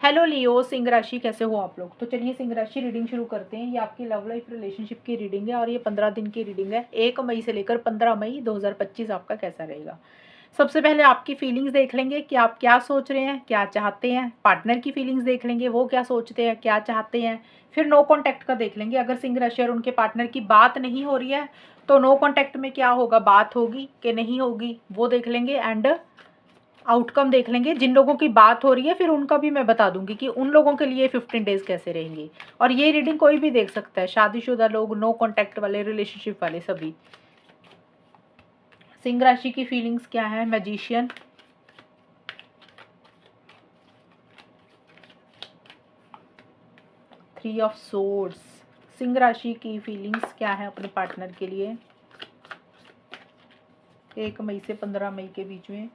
Hello लियो, सिंह राशि कैसे हो आप लोग। तो चलिए सिंह राशि रीडिंग शुरू करते हैं। ये आपकी लव लाइफ रिलेशनशिप की रीडिंग है और ये 15 दिन की रीडिंग है। 1 मई से लेकर 15 मई 2025 आपका कैसा रहेगा। सबसे पहले आपकी फीलिंग्स देख लेंगे कि आप क्या सोच रहे हैं, क्या चाहते हैं। पार्टनर की फीलिंग्स देख लेंगे, वो क्या सोचते हैं, क्या चाहते हैं। फिर नो कॉन्टैक्ट का देख लेंगे। अगर सिंह राशि और उनके पार्टनर की बात नहीं हो रही है तो नो कॉन्टैक्ट में क्या होगा, बात होगी कि नहीं होगी वो देख लेंगे। एंड आउटकम देख लेंगे। जिन लोगों की बात हो रही है फिर उनका भी मैं बता दूंगी कि उन लोगों के लिए 15 डेज कैसे रहेंगे। और ये रीडिंग कोई भी देख सकता है, शादीशुदा लोग, नो कॉन्टैक्ट वाले, रिलेशनशिप वाले सभी। सिंह राशि की फीलिंग्स क्या है। Magician, three of swords. Singh राशि की फीलिंग्स क्या है अपने पार्टनर के लिए 1 मई से 15 मई के बीच में।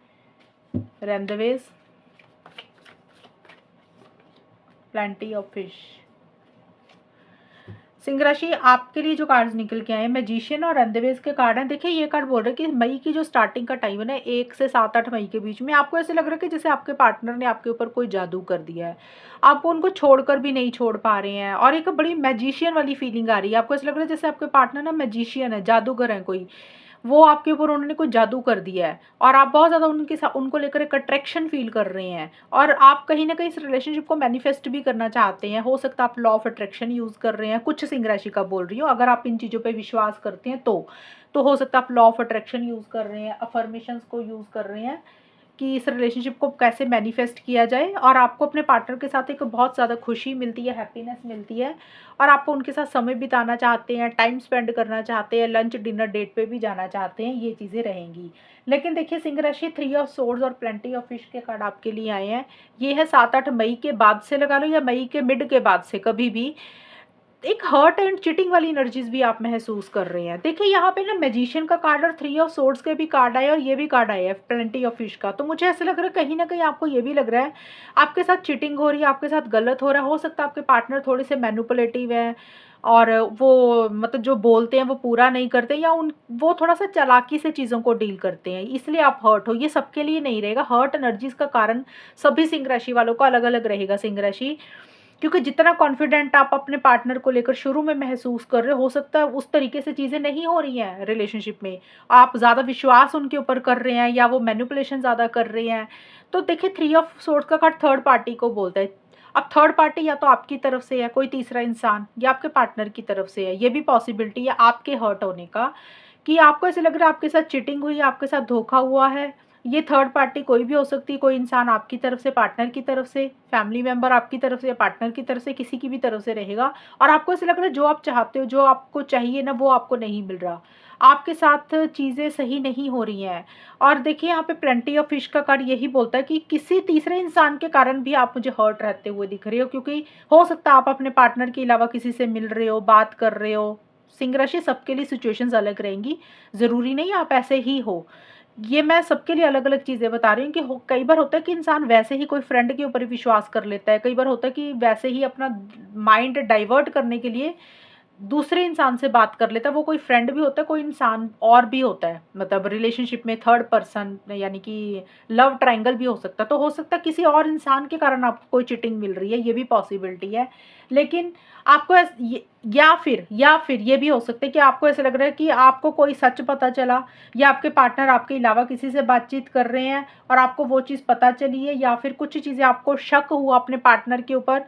रेंदवेज, प्लेंटी ऑफ फिश। सिंह राशि आपके लिए जो कार्ड्स निकल के आए हैं, मैजिशियन और रेंदवेज के कार्ड हैं। देखिए ये कार्ड बोल रहे हैं कि मई की जो स्टार्टिंग का टाइम है ना, 1 से 7-8 मई के बीच में आपको ऐसे लग रहा है कि जैसे आपके पार्टनर ने आपके ऊपर कोई जादू कर दिया है। आपको उनको छोड़कर भी नहीं छोड़ पा रहे हैं और एक बड़ी मैजिशियन वाली फीलिंग आ रही है। आपको ऐसा लग रहा है जैसे आपके पार्टनर ना मैजिशियन है, जादूगर है कोई। वो आपके ऊपर उन्होंने कुछ जादू कर दिया है और आप बहुत ज़्यादा उनके साथ उनको लेकर एक अट्रैक्शन फील कर रहे हैं। और आप कहीं ना कहीं इस रिलेशनशिप को मैनिफेस्ट भी करना चाहते हैं। हो सकता है आप लॉ ऑफ अट्रैक्शन यूज़ कर रहे हैं। कुछ सिंह राशि का बोल रही हूँ, अगर आप इन चीज़ों पे विश्वास करते हैं तो हो सकता है आप लॉ ऑफ अट्रैक्शन यूज़ कर रहे हैं, अफर्मेशंस को यूज़ कर रहे हैं कि इस रिलेशनशिप को कैसे मैनिफेस्ट किया जाए। और आपको अपने पार्टनर के साथ एक बहुत ज़्यादा खुशी मिलती है, हैप्पीनेस मिलती है और आपको उनके साथ समय बिताना चाहते हैं, टाइम स्पेंड करना चाहते हैं, लंच डिनर डेट पे भी जाना चाहते हैं। ये चीज़ें रहेंगी। लेकिन देखिए सिंह राशि, 3 ऑफ सोर्ड्स और प्लेंटी ऑफ फिश के कार्ड आपके लिए आए हैं। ये है 7-8 मई के बाद से लगा लो या मई के मिड के बाद से, कभी भी एक हर्ट एंड चीटिंग वाली एनर्जीज भी आप महसूस कर रहे हैं। देखिए यहाँ पे ना मैजिशियन का कार्ड और 3 ऑफ सोर्ड्स के भी कार्ड आए और ये भी कार्ड आया है प्लेंटी ऑफ फिश का। तो मुझे ऐसा लग रहा है कहीं ना कहीं आपको ये भी लग रहा है आपके साथ चीटिंग हो रही है, आपके साथ गलत हो रहा है। हो सकता है आपके पार्टनर थोड़े से मैनिपुलेटिव है और वो मतलब जो बोलते हैं वो पूरा नहीं करते, या उन वो थोड़ा सा चालाकी से चीज़ों को डील करते हैं, इसलिए आप हर्ट हो। ये सबके लिए नहीं रहेगा। हर्ट एनर्जीज का कारण सभी सिंह राशि वालों को अलग अलग रहेगा सिंह राशि। क्योंकि जितना कॉन्फिडेंट आप अपने पार्टनर को लेकर शुरू में महसूस कर रहे हो सकता है उस तरीके से चीज़ें नहीं हो रही हैं रिलेशनशिप में। आप ज़्यादा विश्वास उनके ऊपर कर रहे हैं या वो मैनिपुलेशन ज़्यादा कर रहे हैं। तो देखिए 3 ऑफ सोर्ड्स का कार्ड थर्ड पार्टी को बोलता है। अब थर्ड पार्टी या तो आपकी तरफ से है, कोई तीसरा इंसान, या आपके पार्टनर की तरफ से है। ये भी पॉसिबिलिटी है आपके हर्ट होने का, कि आपको ऐसे लग रहा है आपके साथ चीटिंग हुई है, आपके साथ धोखा हुआ है। ये थर्ड पार्टी कोई भी हो सकती है, कोई इंसान आपकी तरफ से, पार्टनर की तरफ से, फैमिली मेंबर आपकी तरफ से या पार्टनर की तरफ से, किसी की भी तरफ से रहेगा। और आपको ऐसे लग रहा है जो आप चाहते हो, जो आपको चाहिए ना, वो आपको नहीं मिल रहा। आपके साथ चीज़ें सही नहीं हो रही हैं। और देखिए यहाँ पे प्लेंटी ऑफ फिश का कार्ड यही बोलता है कि किसी तीसरे इंसान के कारण भी आप मुझे हर्ट रहते हुए दिख रहे हो, क्योंकि हो सकता है आप अपने पार्टनर के अलावा किसी से मिल रहे हो, बात कर रहे हो। सिंह राशि सबके लिए सिचुएशंस अलग रहेंगी, ज़रूरी नहीं आप ऐसे ही हो। ये मैं सबके लिए अलग अलग चीज़ें बता रही हूँ कि कई बार होता है कि इंसान वैसे ही कोई फ्रेंड के ऊपर विश्वास कर लेता है। कई बार होता है कि वैसे ही अपना माइंड डाइवर्ट करने के लिए दूसरे इंसान से बात कर लेता है। वो कोई फ्रेंड भी होता है, कोई इंसान और भी होता है, मतलब रिलेशनशिप में थर्ड पर्सन, यानी कि लव ट्रायंगल भी हो सकता है। तो हो सकता है किसी और इंसान के कारण आपको कोई चीटिंग मिल रही है, ये भी पॉसिबिलिटी है। लेकिन आपको या फिर ये भी हो सकता है कि आपको ऐसा लग रहा है कि आपको कोई सच पता चला, या आपके पार्टनर आपके अलावा किसी से बातचीत कर रहे हैं और आपको वो चीज़ पता चली है, या फिर कुछ चीज़ें आपको शक हुआ अपने पार्टनर के ऊपर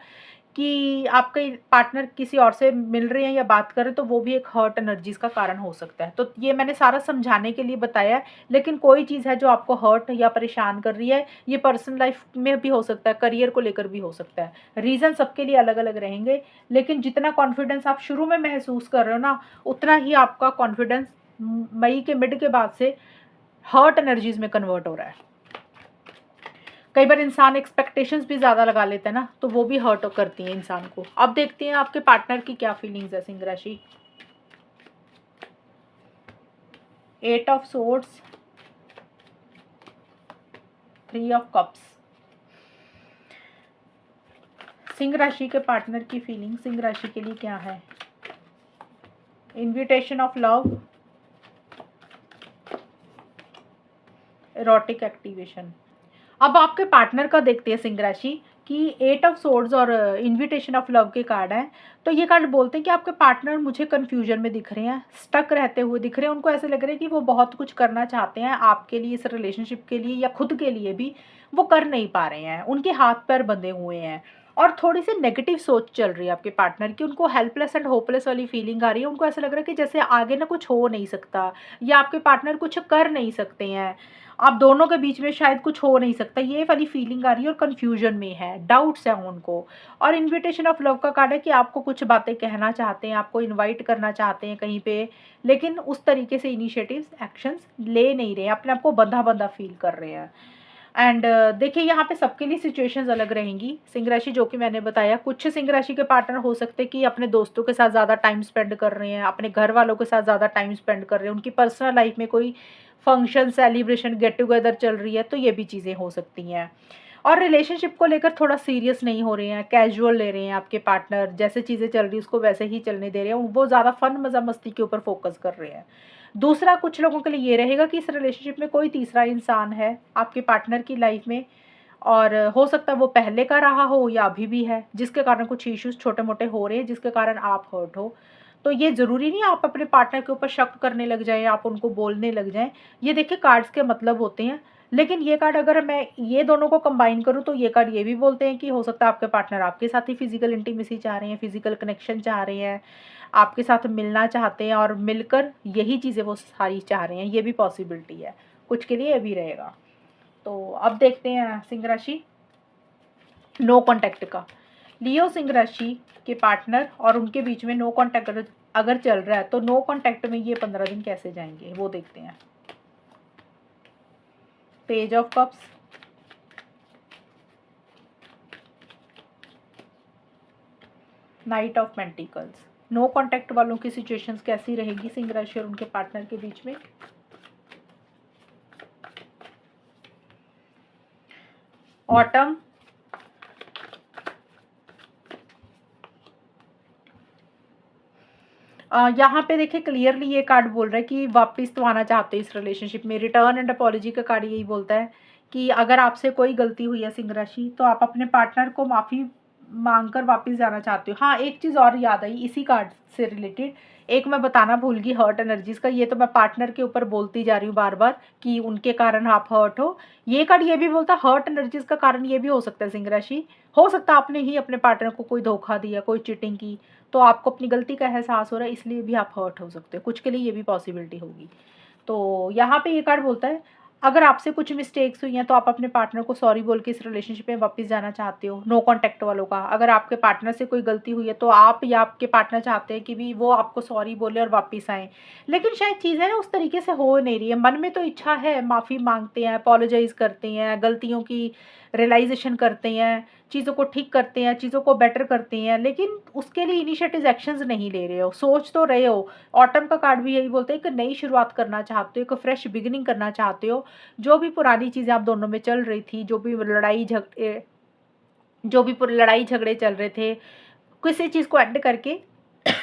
कि आपके पार्टनर किसी और से मिल रहे हैं या बात कर रहे हैं। तो वो भी एक हर्ट एनर्जीज का कारण हो सकता है। तो ये मैंने सारा समझाने के लिए बताया है। लेकिन कोई चीज़ है जो आपको हर्ट या परेशान कर रही है, ये पर्सनल लाइफ में भी हो सकता है, करियर को लेकर भी हो सकता है। रीज़न सबके लिए अलग अलग रहेंगे। लेकिन जितना कॉन्फिडेंस आप शुरू में महसूस कर रहे हो ना, उतना ही आपका कॉन्फिडेंस मई के मिड के बाद से हर्ट एनर्जीज में कन्वर्ट हो रहा है। कई बार इंसान एक्सपेक्टेशंस भी ज़्यादा लगा लेता है ना, तो वो भी हर्ट करती है इंसान को। अब देखते हैं आपके पार्टनर की क्या फीलिंग्स है सिंह राशि। 8 of swords, 3 of cups. Singh राशि के पार्टनर की फीलिंग सिंह राशि के लिए क्या है। Invitation of love, erotic activation. अब आपके पार्टनर का देखते हैं सिंह राशि कि 8 ऑफ सोर्ड्स और इन्विटेशन ऑफ लव के कार्ड हैं। तो ये कार्ड बोलते हैं कि आपके पार्टनर मुझे कन्फ्यूजन में दिख रहे हैं, स्टक रहते हुए दिख रहे हैं। उनको ऐसे लग रहा है कि वो बहुत कुछ करना चाहते हैं आपके लिए, इस रिलेशनशिप के लिए या खुद के लिए भी, वो कर नहीं पा रहे हैं, उनके हाथ पैर बंधे हुए हैं और थोड़ी सी नेगेटिव सोच चल रही है आपके पार्टनर की। उनको हेल्पलेस एंड होपलेस वाली फीलिंग आ रही है। उनको ऐसा लग रहा है कि जैसे आगे ना कुछ हो नहीं सकता या आपके पार्टनर कुछ कर नहीं सकते हैं, आप दोनों के बीच में शायद कुछ हो नहीं सकता, ये वाली फीलिंग आ रही है और कन्फ्यूजन में है, डाउट्स हैं उनको। और इनविटेशन ऑफ लव का कार्ड है कि आपको कुछ बातें कहना चाहते हैं, आपको इनवाइट करना चाहते हैं कहीं पे, लेकिन उस तरीके से इनिशिएटिव्स एक्शंस ले नहीं रहे हैं, अपने आप को बंधा बंधा फील कर रहे हैं। एंड देखिए यहाँ पे सबके लिए सिचुएशंस अलग रहेंगी। सिंह राशि जो कि मैंने बताया, कुछ सिंह राशि के पार्टनर हो सकते हैं कि अपने दोस्तों के साथ ज़्यादा टाइम स्पेंड कर रहे हैं, अपने घर वालों के साथ ज़्यादा टाइम स्पेंड कर रहे हैं, उनकी पर्सनल लाइफ में कोई फंक्शन, सेलिब्रेशन, गेट टुगेदर चल रही है, तो ये भी चीज़ें हो सकती हैं। और रिलेशनशिप को लेकर थोड़ा सीरियस नहीं हो रहे हैं, कैजुअल ले रहे हैं आपके पार्टनर, जैसे चीज़ें चल रही है उसको वैसे ही चलने दे रहे हैं, वो ज़्यादा फन मज़ा मस्ती के ऊपर फोकस कर रहे हैं। दूसरा, कुछ लोगों के लिए ये रहेगा कि इस रिलेशनशिप में कोई तीसरा इंसान है आपके पार्टनर की लाइफ में, और हो सकता है वो पहले का रहा हो या अभी भी है, जिसके कारण कुछ इश्यूज छोटे मोटे हो रहे हैं, जिसके कारण आप हर्ट हो। तो ये ज़रूरी नहीं आप अपने पार्टनर के ऊपर शक करने लग जाएं, आप उनको बोलने लग जाएं। ये देखिए कार्ड्स के मतलब होते हैं। लेकिन ये कार्ड अगर मैं ये दोनों को कंबाइन करूँ तो ये कार्ड ये भी बोलते हैं कि हो सकता है आपके पार्टनर आपके साथ ही फिजिकल इंटीमेसी चाह रहे हैं, फिजिकल कनेक्शन चाह रहे हैं, आपके साथ मिलना चाहते हैं और मिलकर यही चीज़ें वो सारी चाह रहे हैं, ये भी पॉसिबिलिटी है, कुछ के लिए ये भी रहेगा। तो अब देखते हैं सिंह राशि नो कॉन्टैक्ट का। लियो सिंह राशि के पार्टनर और उनके बीच में नो कॉन्टैक्ट अगर चल रहा है तो नो कॉन्टैक्ट में ये 15 दिन कैसे जाएंगे वो देखते हैं। Page of cups, knight of pentacles. No contact वालों की सिचुएशंस कैसी रहेगी सिंह राशि और उनके पार्टनर के बीच में। ऑटम, यहाँ पे देखिए क्लियरली ये कार्ड बोल रहा है कि वापस तो आना चाहते हैं इस रिलेशनशिप में। रिटर्न एंड अपॉलॉजी का कार्ड यही बोलता है कि अगर आपसे कोई गलती हुई है सिंह राशि तो आप अपने पार्टनर को माफ़ी मांगकर वापस जाना चाहते हो। हाँ, एक चीज़ और याद आई इसी कार्ड से रिलेटेड, एक मैं बताना भूल गई, हर्ट एनर्जीज का। ये तो मैं पार्टनर के ऊपर बोलती जा रही हूँ बार बार कि उनके कारण आप हर्ट हो। ये कार्ड ये भी बोलता है हर्ट एनर्जीज का कारण ये भी हो सकता है सिंह राशि, हो सकता है आपने ही अपने पार्टनर को कोई धोखा दिया, कोई चीटिंग की, तो आपको अपनी गलती का एहसास हो रहा है, इसलिए भी आप हर्ट हो सकते हो, कुछ के लिए ये भी पॉसिबिलिटी होगी। तो यहाँ पे ये कार्ड बोलता है अगर आपसे कुछ मिस्टेक्स हुई हैं तो आप अपने पार्टनर को सॉरी बोल के इस रिलेशनशिप में वापस जाना चाहते हो। नो कॉन्टैक्ट वालों का, अगर आपके पार्टनर से कोई गलती हुई है तो आप या आपके पार्टनर चाहते हैं कि भी वो आपको सॉरी बोले और वापस आएँ, लेकिन शायद चीज़ें ना उस तरीके से हो नहीं रही है। मन में तो इच्छा है, माफ़ी मांगते हैं, अपोलोजाइज़ करते हैं, गलतियों की रियलाइजेशन करते हैं, चीज़ों को ठीक करते हैं, चीज़ों को बेटर करते हैं, लेकिन उसके लिए इनिशिएटिव एक्शंस नहीं ले रहे हो, सोच तो रहे हो। ऑटम का कार्ड भी यही बोलते हैं कि नई शुरुआत करना चाहते हो, एक फ्रेश बिगिनिंग करना चाहते हो। जो भी पुरानी चीज़ें आप दोनों में चल रही थी, लड़ाई झगड़े चल रहे थे, किसी चीज़ को एंड करके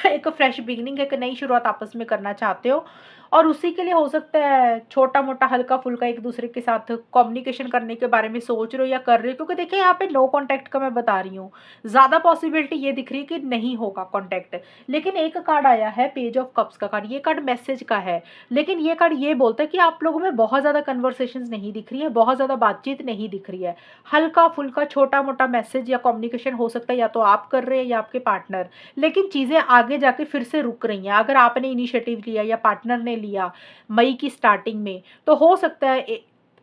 एक फ्रेश बिगिनिंग, एक नई शुरुआत आपस में करना चाहते हो। और उसी के लिए हो सकता है छोटा मोटा हल्का फुल्का एक दूसरे के साथ कम्युनिकेशन करने के बारे में सोच रहे हो या कर रहे हो, क्योंकि देखिए यहाँ पे नो कॉन्टैक्ट का मैं बता रही हूँ, ज़्यादा पॉसिबिलिटी ये दिख रही है कि नहीं होगा कॉन्टैक्ट। लेकिन एक कार्ड आया है पेज ऑफ कप्स का कार्ड, ये कार्ड मैसेज का है, लेकिन ये कार्ड ये बोलता है कि आप लोगों में बहुत ज़्यादा कन्वर्सेशन नहीं दिख रही है, बहुत ज़्यादा बातचीत नहीं दिख रही है, हल्का फुल्का छोटा मोटा मैसेज या कम्युनिकेशन हो सकता है, या तो आप कर रहे हैं या आपके पार्टनर, लेकिन चीज़ें आगे जाके फिर से रुक रही हैं। अगर आपने इनिशिएटिव लिया या पार्टनर ने लिया मई की स्टार्टिंग में, तो हो सकता है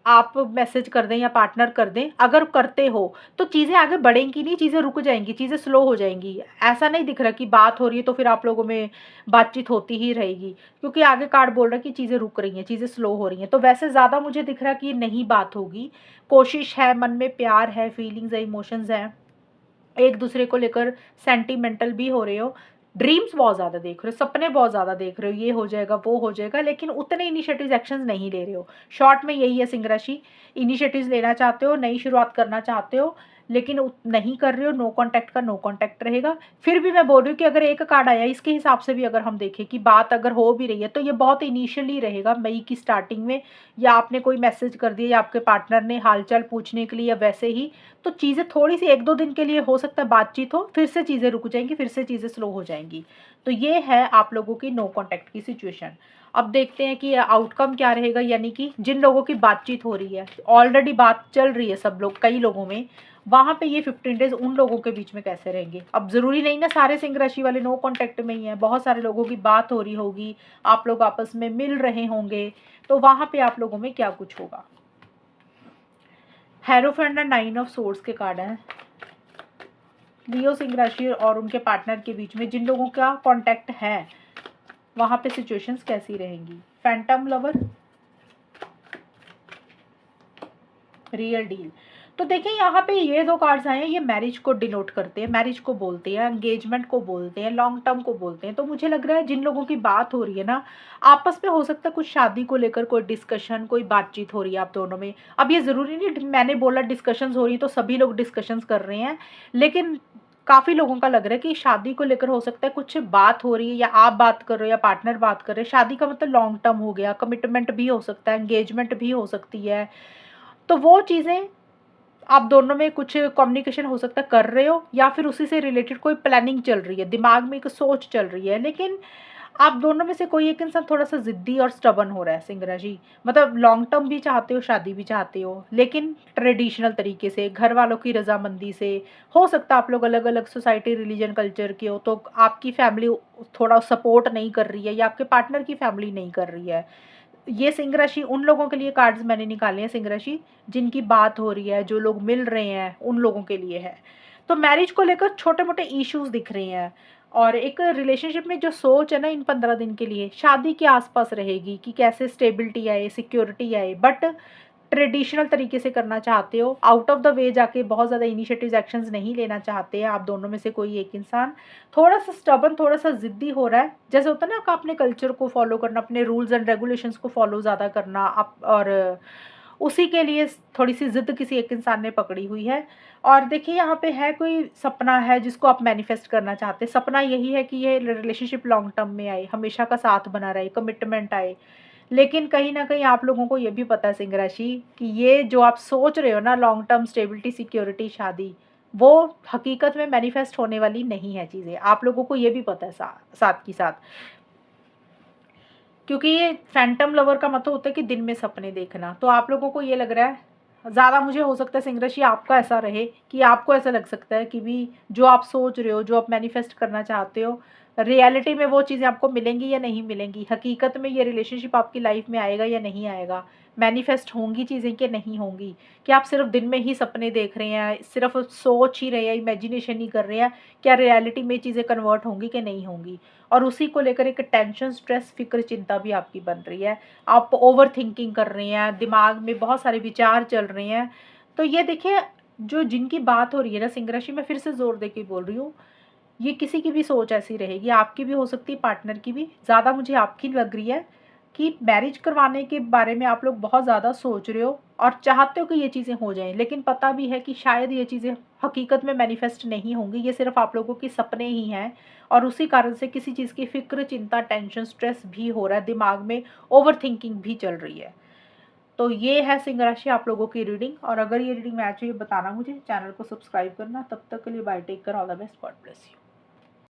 आप मैसेज कर दें या पार्टनर कर दें, अगर करते हो तो चीज़ें आगे बढ़ेंगी नहीं, चीज़ें रुक जाएंगी, चीज़ें स्लो हो जाएंगी। ऐसा नहीं दिख रहा कि बात हो रही है तो फिर आप लोगों में बातचीत होती ही रहेगी, क्योंकि आगे कार्ड बोल रहा है कि चीज़ें रुक रही हैं, चीज़ें स्लो हो रही हैं। तो वैसे ज़्यादा मुझे दिख रहा है कि नहीं बात होगी, कोशिश है, मन में प्यार है, फीलिंग्स है, इमोशंस हैं, एक दूसरे को लेकर सेंटिमेंटल भी हो रहे हो, ड्रीम्स बहुत ज़्यादा देख रहे हो, सपने बहुत ज़्यादा देख रहे हो, ये हो जाएगा वो हो जाएगा, लेकिन उतने इनिशिएटिव्स एक्शंस नहीं ले रहे हो। शॉर्ट में यही है सिंह राशि, इनिशिएटिव्स लेना चाहते हो, नई शुरुआत करना चाहते हो, लेकिन नहीं कर रहे हो, नो कॉन्टैक्ट का नो कॉन्टैक्ट रहेगा। फिर भी मैं बोल रही हूँ कि अगर एक कार्ड आया इसके हिसाब से भी अगर हम देखें कि बात अगर हो भी रही है तो ये बहुत इनिशियली रहेगा, मई की स्टार्टिंग में, या आपने कोई मैसेज कर दिया या आपके पार्टनर ने हालचाल पूछने के लिए या वैसे ही, तो चीज़ें थोड़ी सी 1-2 दिन के लिए हो सकता है बातचीत हो, फिर से चीज़ें रुक जाएंगी, फिर से चीज़ें स्लो हो जाएंगी। तो ये है आप लोगों की नो कॉन्टैक्ट की सिचुएशन। अब देखते हैं कि आउटकम क्या रहेगा, यानी कि जिन लोगों की बातचीत हो रही है, ऑलरेडी बात चल रही है सब लोग, कई लोगों में, वहाँ पे ये 15 डेज उन लोगों के बीच में कैसे रहेंगे। अब ज़रूरी नहीं ना सारे सिंह राशि वाले नो कॉन्टैक्ट में ही हैं, बहुत सारे लोगों की बात हो रही होगी, आप लोग आपस में मिल रहे होंगे, तो वहाँ पे आप लोगों में क्या कुछ होगा। हेरोफेंड एंड 9 ऑफ सोर्ड्स के कार्ड हैं। लियो सिंह राशि और उनके पार्टनर के बीच में जिन लोगों का कॉन्टैक्ट है वहाँ पे सिचुएशंस कैसी रहेंगी। Phantom lover, real deal. तो देखिए यहाँ पे ये 2 कार्ड्स आए हैं, ये मैरिज को डिनोट करते हैं, मैरिज को बोलते हैं, एंगेजमेंट को बोलते हैं, लॉन्ग टर्म को बोलते हैं। तो मुझे लग रहा है जिन लोगों की बात हो रही है ना, आपस में हो सकता है कुछ शादी को लेकर कोई डिस्कशन, कोई बातचीत हो रही है आप दोनों में। अब ये ज़रूरी नहीं मैंने बोला डिस्कशंस हो रही है तो सभी लोग डिस्कशंस कर रहे हैं, लेकिन काफ़ी लोगों का लग रहा है कि शादी को लेकर हो सकता है कुछ बात हो रही है, या आप बात कर रहे हो या पार्टनर बात कर रहे हैं। शादी का मतलब लॉन्ग टर्म हो गया, कमिटमेंट भी हो सकता है, एंगेजमेंट भी हो सकती है। तो वो चीज़ें आप दोनों में कुछ कम्युनिकेशन हो सकता है कर रहे हो, या फिर उसी से रिलेटेड कोई प्लानिंग चल रही है, दिमाग में एक सोच चल रही है। लेकिन आप दोनों में से कोई एक इंसान थोड़ा-सा ज़िद्दी और स्टबर्न हो रहा है सिंह राशि। मतलब लॉन्ग टर्म भी चाहते हो, शादी भी चाहते हो, लेकिन ट्रेडिशनल तरीके से, घर वालों की रज़ामंदी से। हो सकता है आप लोग अलग-अलग सोसाइटी, रिलीजन, कल्चर के हो, तो आपकी फैमिली थोड़ा सपोर्ट नहीं कर रही है या आपके पार्टनर की फैमिली नहीं कर रही है। ये सिंह राशि उन लोगों के लिए कार्ड्स मैंने निकाले हैं, सिंह राशि जिनकी बात हो रही है, जो लोग मिल रहे हैं, उन लोगों के लिए है। तो मैरिज को लेकर छोटे-मोटे इश्यूज़ दिख रहे हैं, और एक रिलेशनशिप में जो सोच है ना इन 15 दिन के लिए, शादी के आस-पास रहेगी कि कैसे स्टेबिलिटी आए, सिक्योरिटी आए, बट ट्रेडिशनल तरीके से करना चाहते हो, आउट ऑफ द वे जाके बहुत ज़्यादा इनिशिएटिव्स, एक्शंस नहीं लेना चाहते हैं आप दोनों में से कोई एक इंसान। थोड़ा-सा स्टबर्न, थोड़ा-सा ज़िद्दी हो रहा है। जैसे होता है ना कि अपने कल्चर को फ़ॉलो करना, अपने रूल्स एंड रेगुलेशंस को फ़ॉलो ज़्यादा करना, आप और उसी के लिए थोड़ी-सी ज़िद किसी एक इंसान ने पकड़ी हुई है। और देखिए यहाँ पे है कोई सपना है जिसको आप मैनिफेस्ट करना चाहते हैं। सपना यही है कि ये रिलेशनशिप लॉन्ग टर्म में आए, हमेशा का साथ बना रहे, कमिटमेंट आए। लेकिन कहीं न कहीं आप लोगों को ये भी पता है सिंह राशि कि ये जो आप सोच रहे हो ना, लॉन्ग टर्म स्टेबिलिटी, सिक्योरिटी, शादी, वो हकीकत में मैनिफेस्ट होने वाली नहीं है चीज़ें। आप लोगों को ये भी पता है साथ ही साथ। क्योंकि ये फैंटम लवर का मतलब होता है कि दिन में सपने देखना। तो आप लोगों को ये लग रहा है, ज़्यादा मुझे हो सकता है सिंह राशि आपका ऐसा रहे कि आपको ऐसा लग सकता है कि भी जो आप सोच रहे हो, जो आप मैनिफेस्ट करना चाहते हो, रियलिटी में वो चीज़ें आपको मिलेंगी या नहीं मिलेंगी, हकीकत में ये रिलेशनशिप आपकी लाइफ में आएगा या नहीं आएगा, मैनिफेस्ट होंगी चीज़ें कि नहीं होंगी, कि आप सिर्फ दिन में ही सपने देख रहे हैं, सिर्फ सोच ही रहे हैं, इमेजिनेशन ही कर रहे हैं, क्या रियलिटी में चीज़ें कन्वर्ट होंगी कि नहीं होंगी। और उसी को लेकर एक टेंशन, स्ट्रेस, फ़िक्र, चिंता भी आपकी बन रही है। आप ओवरथिंकिंग कर रहे हैं, दिमाग में बहुत सारे विचार चल रहे हैं। तो ये देखिए, जो जिनकी बात हो रही है ना सिंह राशि, मैं फिर से ज़ोर देके बोल रही हूँ, ये किसी की भी सोच ऐसी रहेगी, आपकी भी हो सकती है, पार्टनर की भी। ज़्यादा मुझे आपकी लग रही है कि मैरिज करवाने के बारे में आप लोग बहुत ज़्यादा सोच रहे हो और चाहते हो कि ये चीज़ें हो जाएँ, लेकिन पता भी है कि शायद ये चीज़ें हकीकत में मैनिफेस्ट नहीं होंगी, ये सिर्फ़ आप लोगों के सपने ही हैं। और उसी कारण से किसी चीज़ की फ़िक्र, चिंता, टेंशन, स्ट्रेस भी हो रहा है, दिमाग में ओवरथिंकिंग भी चल रही है। तो ये है सिंह राशि आप लोगों की रीडिंग, और अगर ये रीडिंग मैच हुई बताना मुझे, चैनल को सब्सक्राइब करना। तब तक के लिए bye, take care, all the best, God bless you.